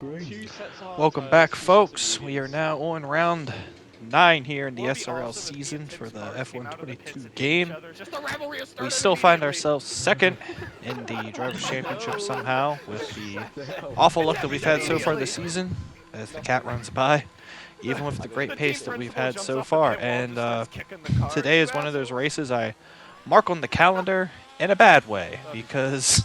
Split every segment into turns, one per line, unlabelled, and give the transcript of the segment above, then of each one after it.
Welcome back, folks. We are now on round 9 here in the SRL season for the F122 game. We still find ourselves second in the Drivers' Championship somehow with the awful luck that we've had so far this season as the cat runs by, even with the great pace that we've had so far. And today is one of those races I mark on the calendar in a bad way because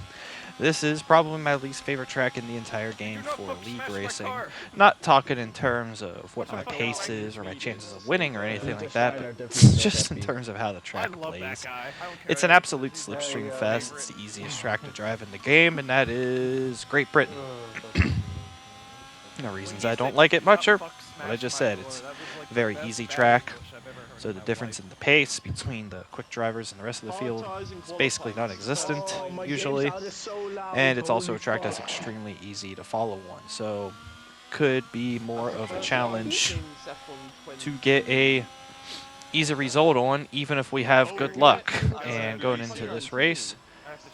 this is probably my least favorite track in the entire game for league racing. Not talking in terms of what my pace is or my chances of winning or anything like that, but just in terms of how the track plays. It's an absolute slipstream fest. It's the easiest track to drive in the game, and that is Great Britain. No reasons I don't like it much, or what I just said. It's a very easy track. So the difference in the pace between the quick drivers and the rest of the field is basically non-existent usually. And it's also a track that's extremely easy to follow on. So could be more of a challenge to get a easy result on, even if we have good luck. And going into this race,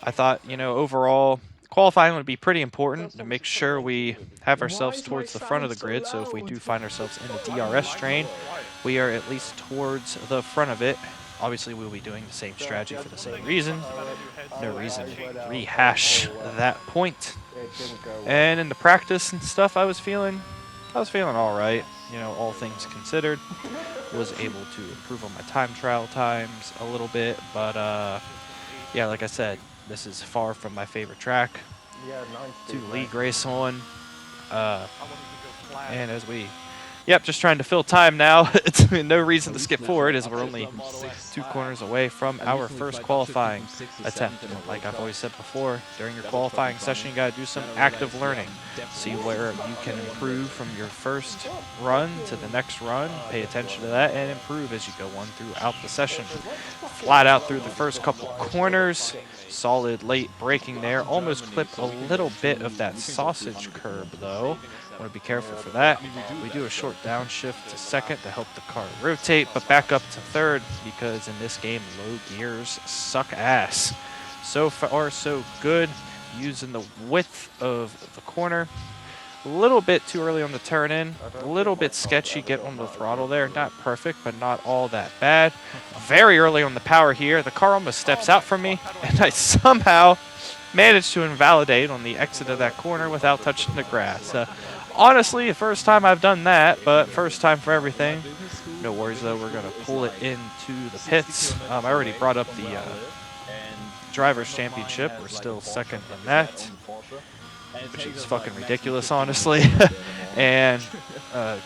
I thought, overall, qualifying would be pretty important to make sure we have ourselves towards the front of the grid. So if we do find ourselves in the DRS train, we are at least towards the front of it. Obviously, we'll be doing the same strategy for the same reason. No reason to rehash that point. And in the practice and stuff, I was feeling all right. All things considered, was able to improve on my time trial times a little bit. But yeah, like I said, this is far from my favorite track to league race on. And as we just trying to fill time now. It's no reason to skip forward as we're only 2 corners away from our first qualifying attempt. And like I've always said before, during your qualifying session, you got to do some active learning. See where you can improve from your first run to the next run. Pay attention to that and improve as you go on throughout the session. Flat out through the first couple corners. Solid late braking there. Almost clipped a little bit of that sausage curb though. Want to be careful for that. We do a short downshift to second to help the car rotate, but back up to third because in this game, low gears suck ass. So far, so good. Using the width of the corner. A little bit too early on the turn in. A little bit sketchy get on the throttle there. Not perfect, but not all that bad. Very early on the power here. The car almost steps out from me, and I somehow managed to invalidate on the exit of that corner without touching the grass. Honestly, the first time I've done that, but first time for everything. No worries, though. We're going to pull it into the pits. I already brought up the Drivers' Championship. We're still second in that, which is fucking ridiculous, honestly. And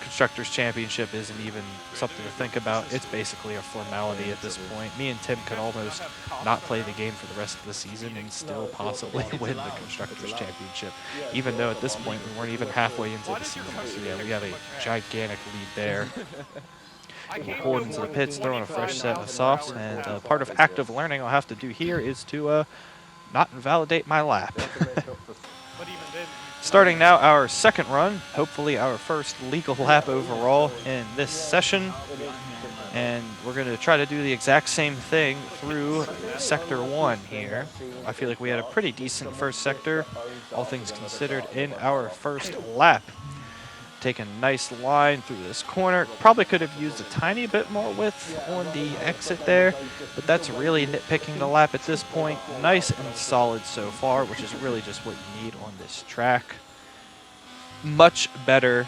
Constructors' Championship isn't even something to think about. It's basically a formality at this point. Me and Tim could almost not play the game for the rest of the season and still possibly win the Constructors' Championship, even though at this point we weren't even halfway into the season. So yeah, we have a gigantic lead there. We'll pull it into the pits, throw in a fresh set of softs, and part of active learning I'll have to do here is to not invalidate my lap. Starting now our second run, hopefully our first legal lap overall in this session. And we're going to try to do the exact same thing through Sector 1 here. I feel like we had a pretty decent first sector, all things considered, in our first lap. Take a nice line through this corner. Probably could have used a tiny bit more width on the exit there, but that's really nitpicking the lap at this point. Nice and solid so far, which is really just what you need on this track. Much better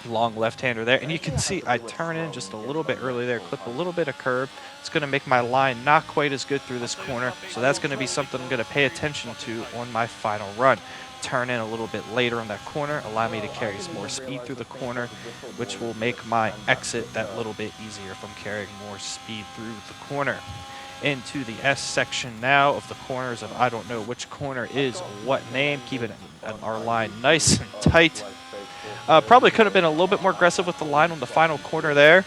long left-hander there, and you can see I turn in just a little bit early there, clip a little bit of curb. It's going to make my line not quite as good through this corner, so that's going to be something I'm going to pay attention to on my final run. Turn in a little bit later on that corner, allow me to carry some more speed through the corner, which will make my exit that little bit easier if I'm carrying more speed through the corner. Into the S section now of the corners of I don't know which corner is what name, keeping our line nice and tight. Probably could have been a little bit more aggressive with the line on the final corner there.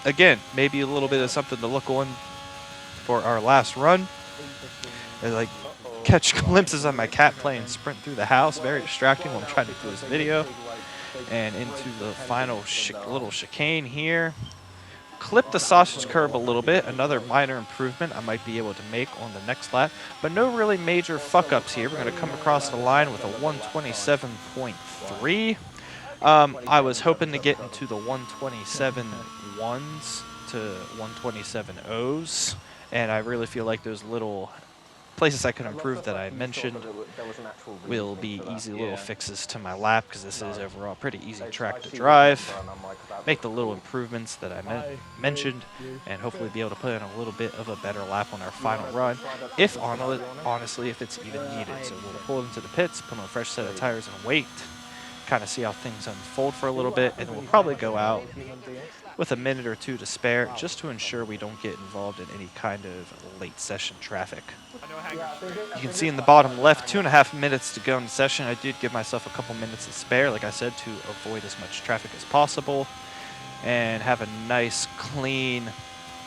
Again, maybe a little bit of something to look on for our last run. And like catch glimpses of my cat playing sprint through the house. Very distracting while I'm trying to do this video. And into the final little chicane here. clip the sausage curb a little bit, another minor improvement I might be able to make on the next lap, but no really major fuck-ups here. We're going to come across the line with a 127.3. I was hoping to get into the 127 ones to 127 O's, and I really feel like those little places I could improve that I mentioned will be easy little fixes to my lap, because this is overall a pretty easy track to drive. Make the little improvements that I mentioned, and hopefully be able to put in a little bit of a better lap on our final run, if honestly, if it's even needed. So we'll pull into the pits, put on a fresh set of tires, and wait, kind of see how things unfold for a little bit, and then we'll probably go out with a minute or two to spare, just to ensure we don't get involved in any kind of late session traffic. You can see in the bottom left, 2.5 minutes to go in the session. I did give myself a couple minutes to spare, like I said, to avoid as much traffic as possible and have a nice, clean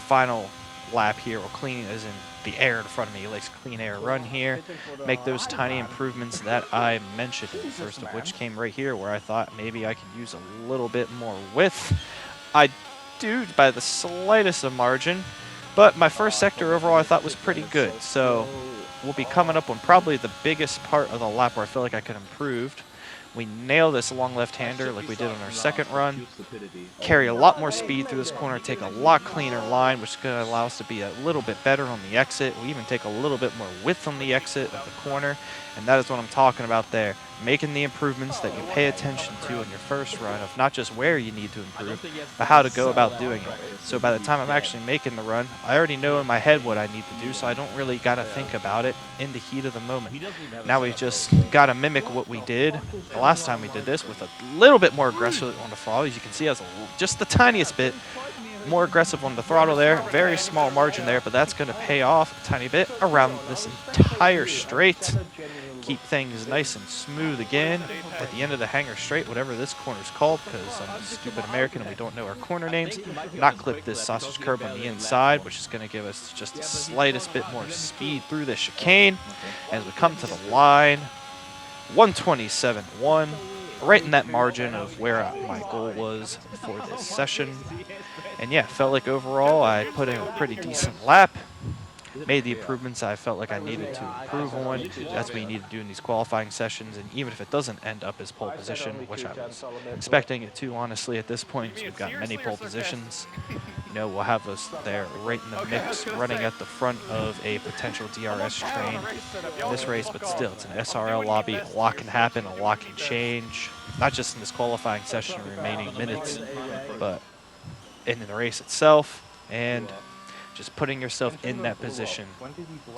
final lap here, or clean as in the air in front of me, like clean air run here. Make those tiny improvements that I mentioned, first of which came right here, where I thought maybe I could use a little bit more width. I do by the slightest of margin, but my first sector overall I thought was pretty good. So we'll be coming up on probably the biggest part of the lap where I feel like I could improve. We nail this long left-hander like we did on our second run. Carry a lot more speed through this corner, take a lot cleaner line, which is going to allow us to be a little bit better on the exit. We even take a little bit more width on the exit of the corner, and that is what I'm talking about there. Making the improvements that you pay attention to on your first run, of not just where you need to improve, but how to go about doing it. So by the time I'm actually making the run, I already know in my head what I need to do, so I don't really got to think about it in the heat of the moment. Now we just got to mimic what we did the last time we did this, with a little bit more aggressive on the throttle. As you can see, I was just the tiniest bit more aggressive on the throttle there. Very small margin there, but that's going to pay off a tiny bit around this entire straight. Keep things nice and smooth again at the end of the hanger straight, whatever this corner's called, because I'm a stupid American and we don't know our corner names. Not clip this sausage curb on the inside, which is going to give us just the slightest bit more speed through this chicane. As we come to the line, 127.1, right in that margin of where my goal was for this session. And yeah, felt like overall I put in a pretty decent lap. Made the improvements I felt like I needed to improve on. That's what you need to do in these qualifying sessions, and even if it doesn't end up as pole position, which I was expecting it to, honestly, at this point, so we've got many pole positions. You know, we'll have us there right in the mix, running at the front of a potential DRS train in this race, but still, it's an SRL lobby. A lot can happen, a lot can change, not just in this qualifying session remaining minutes, but in the race itself, and just putting yourself in that position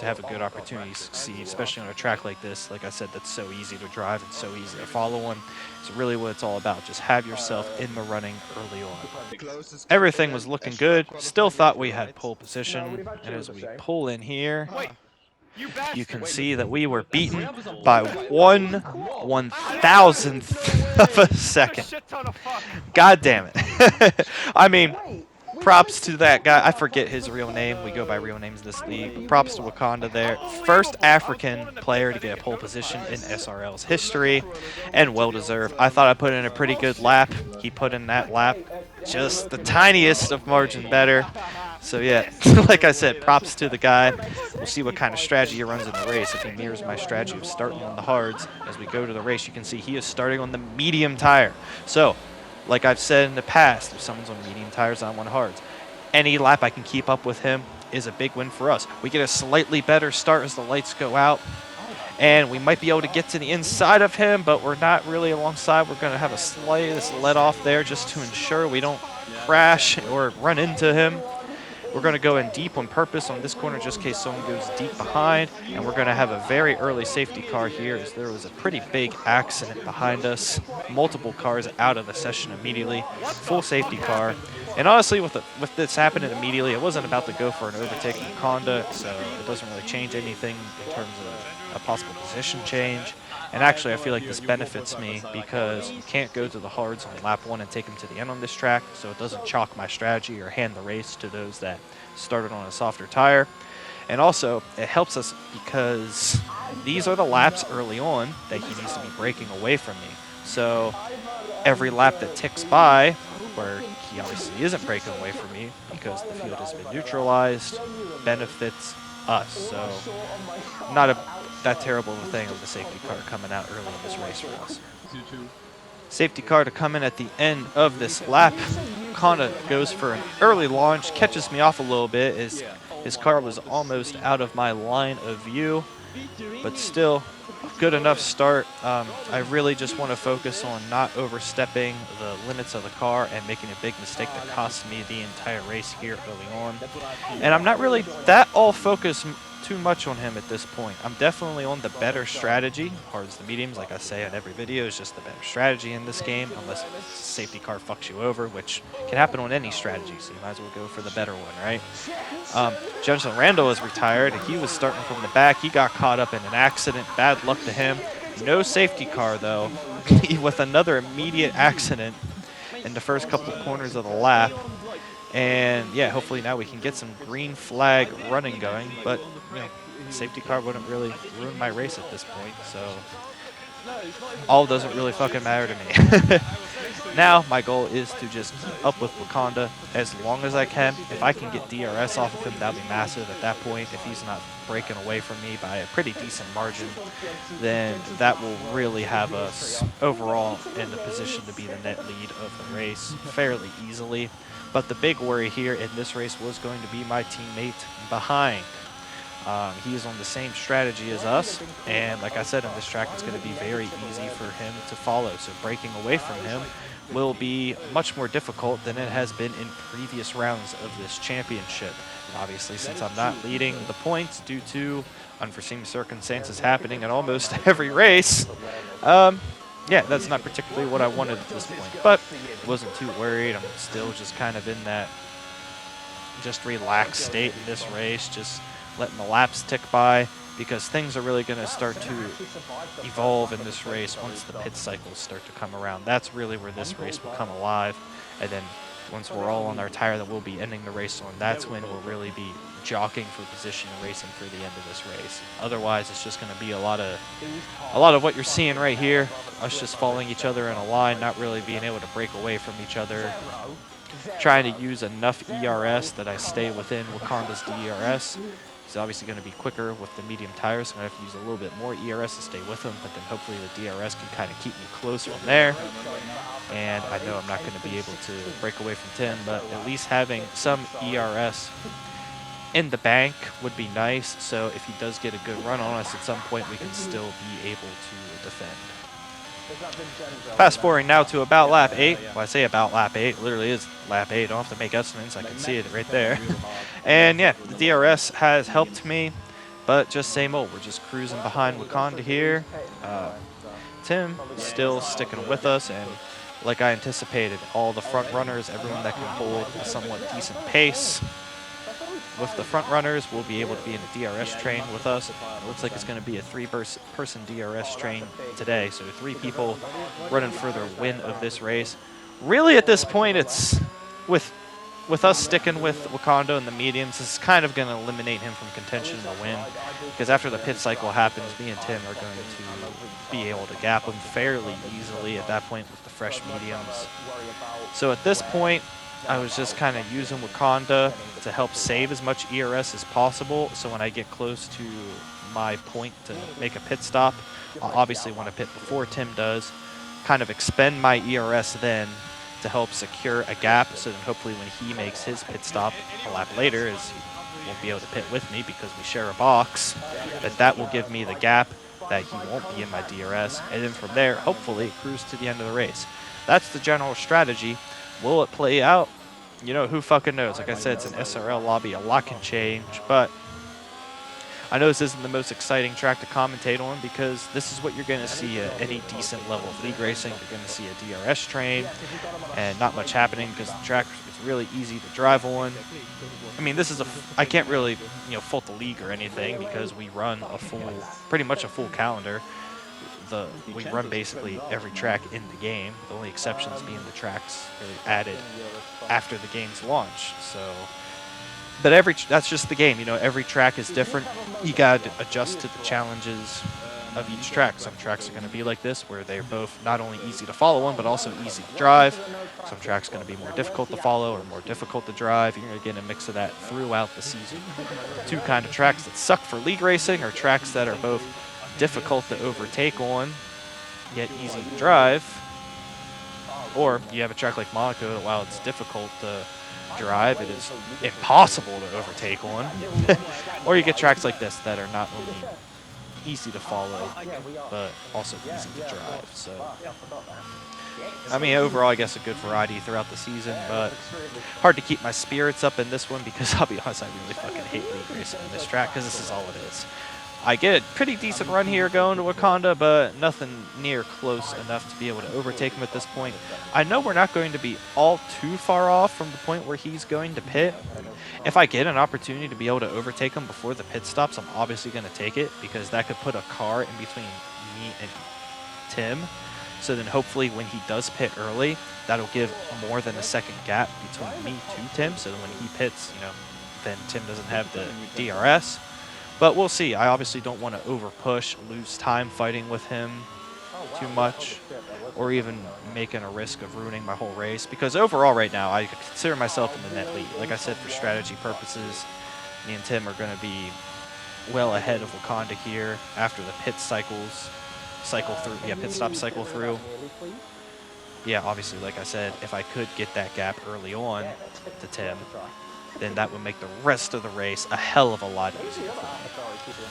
to have a good opportunity to succeed, especially on a track like this, like I said, that's so easy to drive and so easy to follow on. It's really what it's all about. Just have yourself in the running early on. Everything was looking good. Still thought we had pole position, and as we pull in here, you can see that we were beaten by 1/1000th of a second. God damn it. I mean, props to that guy. I forget his real name. We go by real names in this league. But props to Wakanda there. First African player to get a pole position in SRL's history, and well-deserved. I thought I put in a pretty good lap. He put in that lap just the tiniest of margin better. So yeah, like I said, props to the guy. We'll see what kind of strategy he runs in the race. If he mirrors my strategy of starting on the hards, as we go to the race, you can see he is starting on the medium tire. So, like I've said in the past, if someone's on medium tires, I'm on hards. Any lap I can keep up with him is a big win for us. We get a slightly better start as the lights go out, and we might be able to get to the inside of him, but we're not really alongside. We're going to have a slightest let off there just to ensure we don't crash or run into him. We're going to go in deep on purpose on this corner just in case someone goes deep behind, and we're going to have a very early safety car here, as there was a pretty big accident behind us. Multiple cars out of the session immediately. Full safety car. And honestly, with this happening immediately, it wasn't about to go for an overtaking Honda, so it doesn't really change anything in terms of a possible position change. And actually, I feel like this benefits me because you can't go to the hards on lap 1 and take them to the end on this track, so it doesn't chalk my strategy or hand the race to those that started on a softer tire. And also, it helps us because these are the laps early on that he needs to be breaking away from me. So every lap that ticks by, where he obviously isn't breaking away from me because the field has been neutralized, benefits us. So not that terrible of a thing of the safety car coming out early in this race for us. Safety car to come in at the end of this lap. Honda goes for an early launch, catches me off a little bit as his car was almost out of my line of view, but still good enough start. I really just want to focus on not overstepping the limits of the car and making a big mistake that cost me the entire race here early on. And I'm not really that all focused too much on him at this point. I'm definitely on the better strategy. Hard as the mediums, like I say on every video, is just the better strategy in this game, unless safety car fucks you over, which can happen on any strategy, so you might as well go for the better one, right? Jensen Randall is retired. He was starting from the back. He got caught up in an accident. Bad luck to him. No safety car, though, with another immediate accident in the first couple of corners of the lap. And yeah, hopefully now we can get some green flag running going, but you know, safety car wouldn't really ruin my race at this point, so all doesn't really fucking matter to me. Now my goal is to just keep up with Wakanda as long as I can. If I can get DRS off of him, that'll be massive at that point. If he's not breaking away from me by a pretty decent margin, then that will really have us overall in the position to be the net lead of the race fairly easily. But the big worry here in this race was going to be my teammate behind. He is on the same strategy as us, and like I said, on this track it's going to be very easy for him to follow. So breaking away from him will be much more difficult than it has been in previous rounds of this championship. And obviously, since I'm not leading the points due to unforeseen circumstances happening in almost every race, yeah, that's not particularly what I wanted at this point, but wasn't too worried. I'm still just kind of in that just relaxed state in this race, just letting the laps tick by, because things are really going to start to evolve in this race once the pit cycles start to come around. That's really where this race will come alive, and then once we're all on our tire that we'll be ending the race on, that's when we'll really be jockeying for position and racing for the end of this race. Otherwise, it's just going to be a lot of what you're seeing right here, us just following each other in a line, not really being able to break away from each other, trying to use enough ERS that I stay within Wakanda's DRS. He's obviously going to be quicker with the medium tires, so I'm going to have to use a little bit more ERS to stay with him, but then hopefully the DRS can kind of keep me close from there. And I know I'm not going to be able to break away from Tim, but at least having some ERS in the bank would be nice, so if he does get a good run on us at some point, we can still be able to defend. Fast forwarding now to about lap 8. Well, I say about lap 8, it literally is lap 8. I don't have to make estimates, I can see it right there. And yeah, the DRS has helped me, but just same old. We're just cruising behind Wakanda here. Tim still sticking with us, and like I anticipated, all the front runners, everyone that can hold a somewhat decent pace with the front runners will be able to be in the DRS train with us. It looks like it's going to be a three-person DRS train today, so 3 people running for the win of this race. Really, at this point, it's with us sticking with Wakanda and the mediums, this is kind of going to eliminate him from contention to win, because after the pit cycle happens, me and Tim are going to be able to gap him fairly easily at that point with the fresh mediums. So at this point, I was just kind of using Wakanda to help save as much ERS as possible, so when I get close to my point to make a pit stop, I'll obviously want to pit before Tim does, kind of expend my ERS then to help secure a gap, so then hopefully when he makes his pit stop a lap later, as he won't be able to pit with me because we share a box, that will give me the gap that he won't be in my DRS, and then from there, hopefully, cruise to the end of the race. That's the general strategy. Will it play out? You know, who fucking knows? Like I said, it's an SRL lobby. A lot can change, but I know this isn't the most exciting track to commentate on, because this is what you're going to see at any decent level of league racing. You're going to see a DRS train and not much happening because the track is really easy to drive on. I mean, this is I can't really, fault the league or anything, because we run pretty much a full calendar. We run basically every track in the game, the only exceptions being the tracks really added after the game's launch. So, but that's just the game. Every track is different. You got to adjust to the challenges of each track. Some tracks are going to be like this, where they're both not only easy to follow on, but also easy to drive. Some tracks are going to be more difficult to follow or more difficult to drive. You're going to get a mix of that throughout the season. Two kind of tracks that suck for league racing are tracks that are both difficult to overtake on, yet easy to drive. Or you have a track like Monaco that, while it's difficult to drive, it is impossible to overtake on. Or you get tracks like this that are not only easy to follow, but also easy to drive. So, I mean, overall, I guess a good variety throughout the season, but hard to keep my spirits up in this one because I'll be honest, I really fucking hate league racing on this track because this is all it is. I get a pretty decent run here going to Wakanda, but nothing near close enough to be able to overtake him at this point. I know we're not going to be all too far off from the point where he's going to pit. If I get an opportunity to be able to overtake him before the pit stops, I'm obviously going to take it because that could put a car in between me and Tim. So then hopefully when he does pit early, that'll give more than a second gap between me to Tim. So that when he pits, you know, then Tim doesn't have the DRS. But we'll see. I obviously don't want to over-push, lose time fighting with him too much, or even making a risk of ruining my whole race. Because overall right now, I consider myself in the net lead. Like I said, for strategy purposes, me and Tim are going to be well ahead of Wakanda here after the pit cycle through. Yeah, pit stop cycle through. Yeah, obviously, like I said, if I could get that gap early on to Tim, then that would make the rest of the race a hell of a lot easier for me.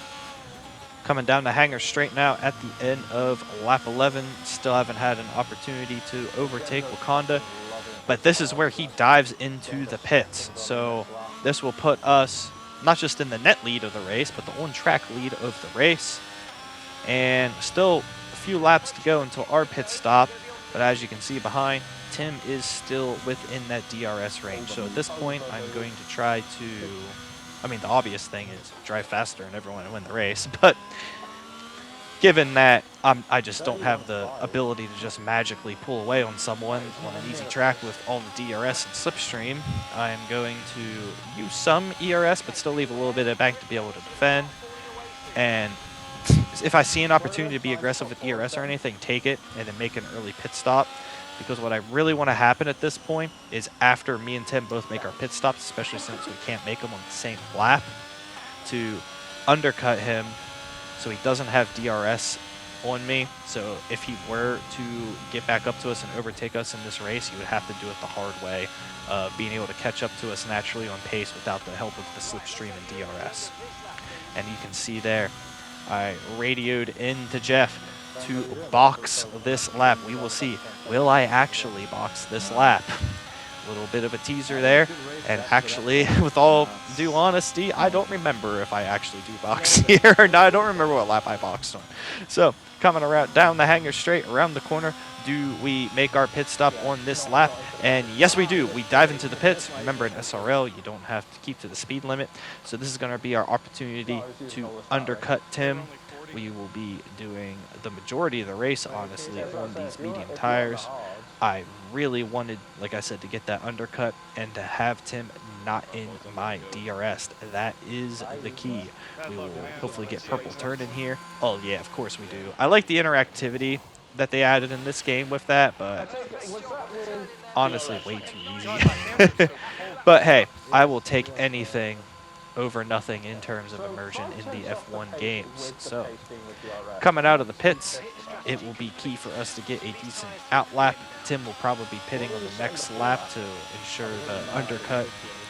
Coming down the hangar straight now at the end of lap 11. Still haven't had an opportunity to overtake Wakanda, but this is where he dives into the pits. So this will put us not just in the net lead of the race, but the on-track lead of the race. And still a few laps to go until our pit stop, but as you can see behind, Tim is still within that DRS range. So at this point, I'm going to try to, I mean, the obvious thing is drive faster and everyone win the race. But given that I just don't have the ability to just magically pull away on someone on an easy track with all the DRS and slipstream, I'm going to use some ERS, but still leave a little bit of bank to be able to defend. And if I see an opportunity to be aggressive with ERS or anything, take it and then make an early pit stop. Because what I really want to happen at this point is after me and Tim both make our pit stops, especially since we can't make them on the same lap, to undercut him so he doesn't have DRS on me. So if he were to get back up to us and overtake us in this race, he would have to do it the hard way, being able to catch up to us naturally on pace without the help of the slipstream and DRS. And you can see there, I radioed into Jeff to box this lap. We will see. Will I actually box this lap? A little bit of a teaser there. And actually, with all due honesty, I don't remember if I actually do box here or not. I don't remember what lap I boxed on. So, coming around down the hangar straight, around the corner, do we make our pit stop on this lap? And yes, we do. We dive into the pits. Remember, in SRL, you don't have to keep to the speed limit. So this is going to be our opportunity to undercut Tim. We will be doing the majority of the race, honestly, on these medium tires. I really wanted, like I said, to get that undercut and to have Tim not in my DRS. That is the key. We will hopefully get purple turn in here. Oh, yeah, of course we do. I like the interactivity that they added in this game with that, but it's honestly way too easy. But hey, I will take anything over nothing in terms of immersion in the F1 games. So, coming out of the pits, it will be key for us to get a decent out lap. Tim will probably be pitting on the next lap to ensure the undercut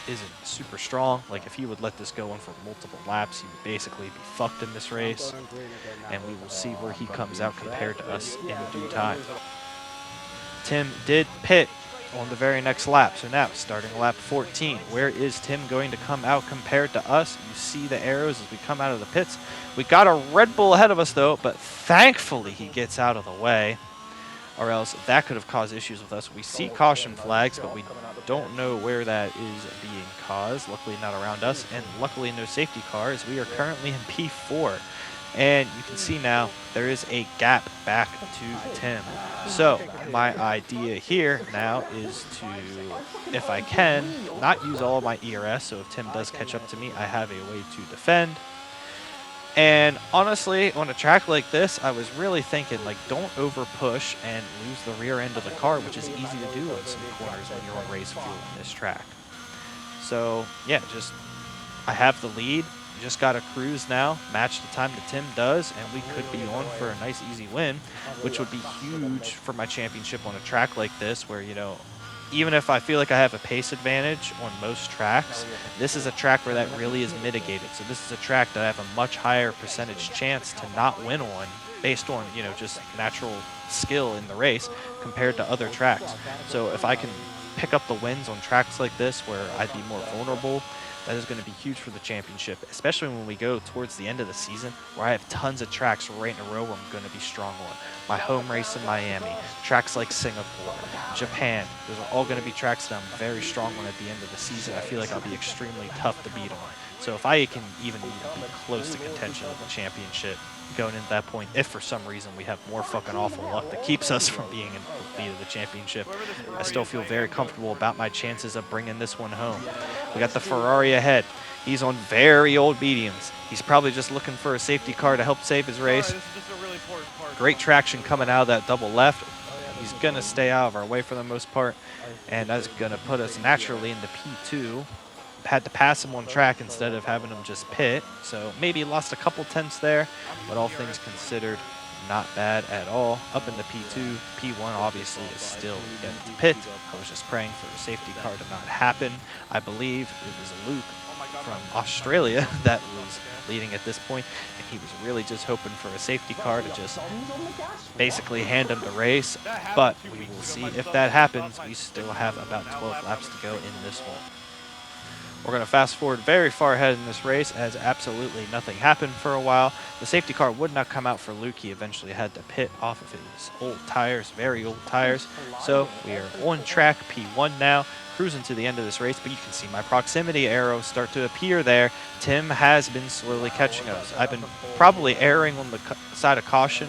isn't super strong. Like, if he would let this go on for multiple laps, he would basically be fucked in this race. And we will see where he comes out compared to us in due time. Tim did pit on the very next lap. So now, starting lap 14, where is Tim going to come out compared to us? You see the arrows as we come out of the pits. We got a Red Bull ahead of us, though, but thankfully he gets out of the way, or else that could have caused issues with us. We see caution flags, but we don't know where that is being caused. Luckily not around us, and luckily no safety cars. We are currently in P4. And you can see now there is a gap back to Tim. So my idea here now is to, if I can, not use all of my ERS. So if Tim does catch up to me, I have a way to defend. And honestly, on a track like this, I was really thinking, like, don't over push and lose the rear end of the car, which is easy to do in some corners when you're on race fuel on this track. So yeah, just I have the lead. Just got to cruise now, match the time that Tim does, and we could be on for a nice easy win, which would be huge for my championship on a track like this where, you know, even if I feel like I have a pace advantage on most tracks, this is a track where that really is mitigated. So this is a track that I have a much higher percentage chance to not win on based on, you know, just natural skill in the race compared to other tracks. So if I can pick up the wins on tracks like this where I'd be more vulnerable, that is going to be huge for the championship, especially when we go towards the end of the season where I have tons of tracks right in a row where I'm going to be strong on. My home race in Miami, tracks like Singapore, Japan, those are all going to be tracks that I'm very strong on at the end of the season. I feel like I'll be extremely tough to beat on. So if I can even be close to contention of the championship going into that point, if for some reason we have more fucking awful luck that keeps us from being in the lead of the championship, I still feel very comfortable about my chances of bringing this one home. We got the Ferrari ahead. He's on very old mediums. He's probably just looking for a safety car to help save his race. Great traction coming out of that double left. He's going to stay out of our way for the most part, and that's going to put us naturally into P2. Had to pass him on track instead of having him just pit, so maybe lost a couple tenths there, but all things considered, not bad at all. Up into P2, P1 obviously is still getting to pit. I was just praying for a safety car to not happen. I believe it was Luke from Australia that was leading at this point, and he was really just hoping for a safety car to just basically hand him the race, but we will see if that happens. We still have about 12 laps to go in this one. We're going to fast forward very far ahead in this race as absolutely nothing happened for a while. The safety car would not come out for Luke. He eventually had to pit off of his old tires, very old tires. So we are on track P1 now, cruising to the end of this race, but you can see my proximity arrows start to appear there. Tim has been slowly catching us. I've been probably erring on the side of caution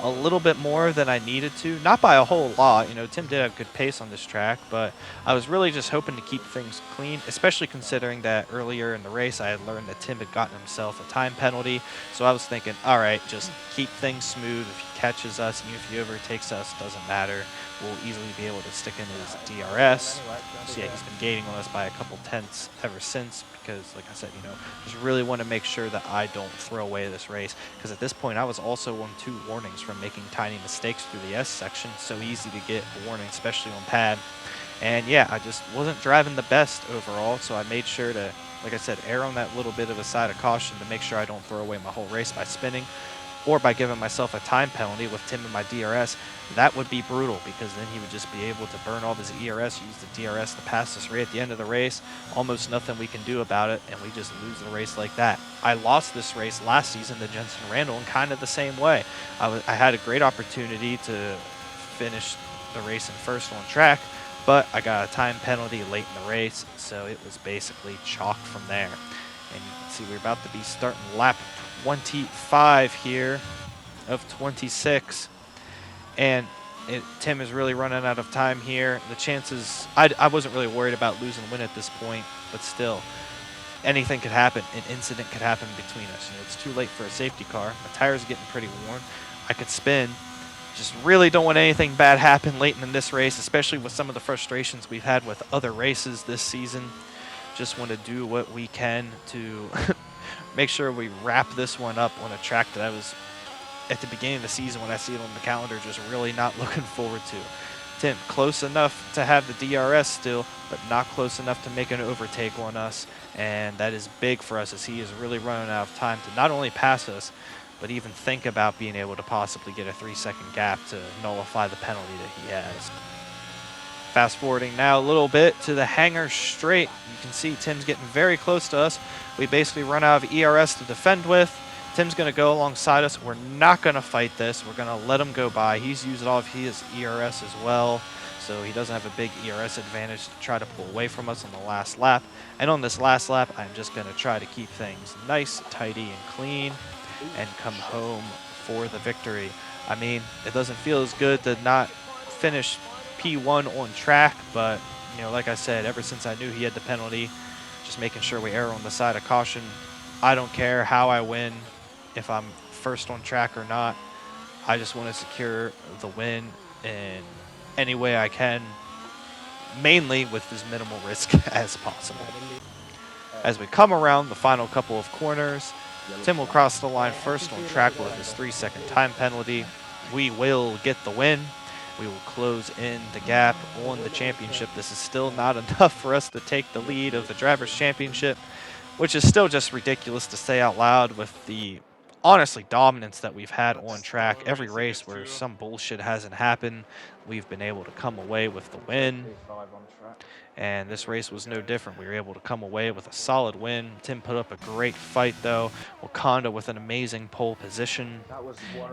a little bit more than I needed to, not by a whole lot. You know, Tim did have good pace on this track, but I was really just hoping to keep things clean, especially considering that earlier in the race I had learned that Tim had gotten himself a time penalty. So I was thinking, all right, just keep things smooth. If he catches us, even if he overtakes us, doesn't matter. We'll easily be able to stick in his DRS. So yeah, he's been gaining on us by a couple tenths ever since, because like I said, you know, just really want to make sure that I don't throw away this race, because at this point I was also on 2 warnings from making tiny mistakes through the S section. So easy to get a warning, especially on pad. And yeah, I just wasn't driving the best overall, so I made sure to, like I said, err on that little bit of a side of caution to make sure I don't throw away my whole race by spinning, or by giving myself a time penalty with Tim in my DRS. That would be brutal, because then he would just be able to burn all of his ERS, use the DRS to pass us right at the end of the race. Almost nothing we can do about it, and we just lose the race like that. I lost this race last season to Jensen Randall in kind of the same way. I had a great opportunity to finish the race in first on track, but I got a time penalty late in the race, so it was basically chalk from there. And you can see we're about to be starting lap 25 here of 26, and Tim is really running out of time here. The chances, I wasn't really worried about losing the win at this point, but still, anything could happen. An incident could happen between us. You know, it's too late for a safety car. My tires are getting pretty worn. I could spin. Just really don't want anything bad happen late in this race, especially with some of the frustrations we've had with other races this season. Just want to do what we can to make sure we wrap this one up on a track that I was, at the beginning of the season when I see it on the calendar, just really not looking forward to. Tim, close enough to have the DRS still, but not close enough to make an overtake on us, and that is big for us as he is really running out of time to not only pass us, but even think about being able to possibly get a 3-second gap to nullify the penalty that he has. Fast forwarding now a little bit to the hangar straight. You can see Tim's getting very close to us. We basically run out of ERS to defend with. Tim's going to go alongside us. We're not going to fight this. We're going to let him go by. He's used all of his ERS as well, so he doesn't have a big ERS advantage to try to pull away from us on the last lap. And on this last lap, I'm just going to try to keep things nice, tidy, and clean, and come home for the victory. I mean, it doesn't feel as good to not finish P1 on track, but you know, like I said, ever since I knew he had the penalty, just making sure we err on the side of caution. I don't care how I win. if I'm first on track or not. I just want to secure the win in any way I can, mainly with as minimal risk as possible. As we come around the final couple of corners, Tim will cross the line first on track with his 3-second time penalty. We will get the win. We will close in the gap on the championship. This is still not enough for us to take the lead of the Drivers' Championship, which is still just ridiculous to say out loud with the honestly dominance that we've had on track. Every race where some bullshit hasn't happened, we've been able to come away with the win. And this race was no different. We were able to come away with a solid win. Tim put up a great fight, though. Wakanda with an amazing pole position.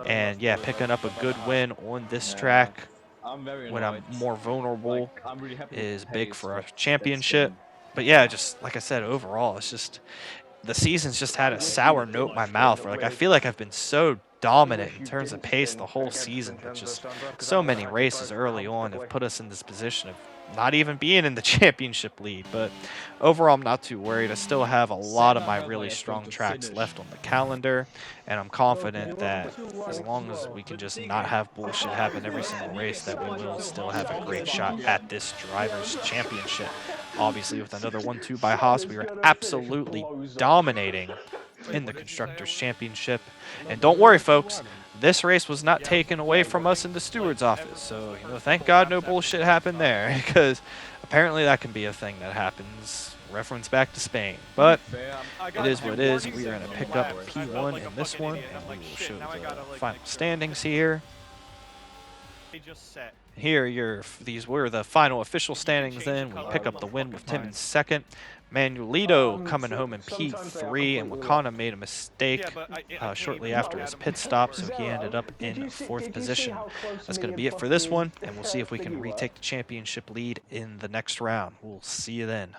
And yeah, picking up a good win on this track when I'm more vulnerable is big for a championship. But yeah, just like I said, overall, it's just the season's just had a sour note in my mouth. Like, I feel like I've been so dominant in terms of pace the whole season, but just so many races early on have put us in this position of not even being in the championship lead. But overall, I'm not too worried. I still have a lot of my really strong tracks left on the calendar, and I'm confident that as long as we can just not have bullshit happen every single race, that we will still have a great shot at this Drivers' Championship. Obviously, with another 1-2 by Haas, we were absolutely dominating in the Constructors' Championship. And don't worry, folks, this race was not taken away from us in the steward's office. So, thank God no bullshit happened there, because apparently that can be a thing that happens. Reference back to Spain. But it is what it is. We are going to pick up P1 in this one, and we will show the final standings here. Here, these were the final official standings then. We pick up the win with Tim in second. Manuelito coming home in P3, and Wakana made a mistake shortly after his pit stop, so he ended up in fourth position. That's going to be it for this one, and we'll see if we can retake the championship lead in the next round. We'll see you then.